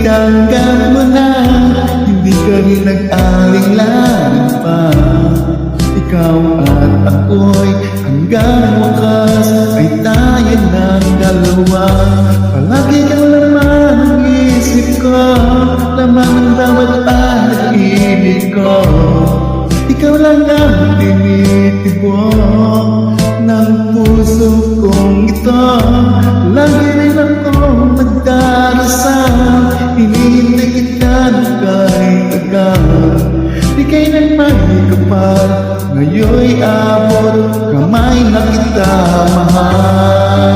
tanggap mo na, hindi ka rin nag-alinlangan pa. Ikaw at ako'y hanggang wakas ay tayo ng dalawa. Palagi kang laman ng isip ko, laman ng bawat panaginip ko. Ikaw lang ang tinitibok ng puso kong ito. Lagi rin akong nagdarasal, hinihintay kita ng kahit tagal. Di kayo nang may kapal, ngayon'y abot kamay na kita mahal.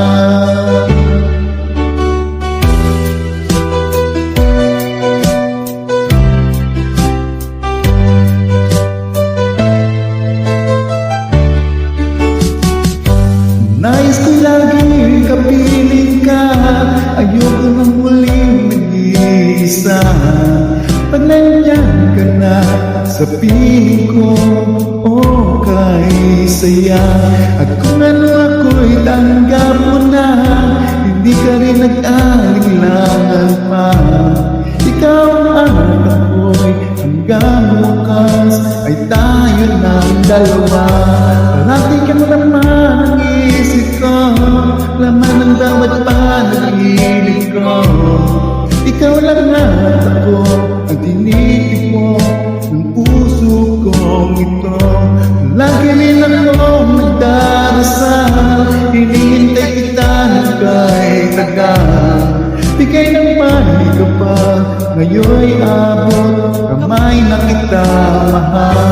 Nais ko'y laging kapiling ka, ayoko nang muling nag-iisa. Pag nandyan ka na sa piling ko, okay saya. At kung ano ako'y tanggap mo na, hindi ka rin nag-alinlangan pa. Ikaw ang ako'y hanggang wakas ay tayo ng dalawa. Parati kang laman ng isip ko, laman ng bawat panaginip ko. Ikaw lang at ako ang tinitibok ng puso kong ito. Lagi rin akong nagdarasal, hinihintay kita ng kahit tagal. Bigay ng may kapal, ngayon'y abot kamay na kita mahal.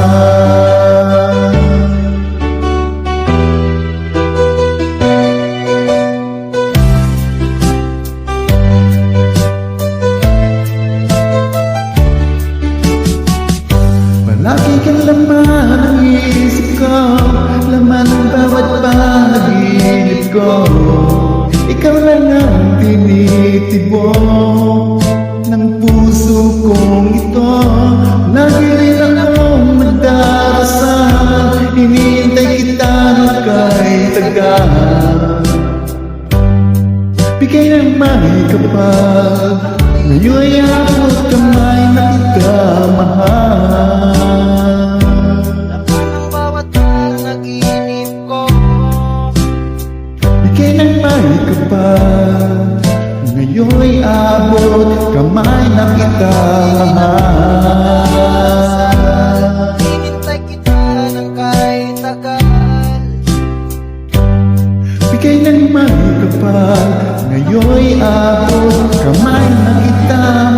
Palagi kang laman ng isip ko, laman ng bawat panaginip ko. Ikaw lang ang tinitibok ng puso kong ito. Lagi rin akong magdarasal, hinihintay kita ng kahit tagal. Bigay ng may kapal, ngayon'y abot kamay na kita mahal. Bigay ng may kapal, ngayon'y abot kamay na kita mahal. Hinintay kita ng kahit tagal. Bigay ng may kapal, ngayon'y abot kamay na kita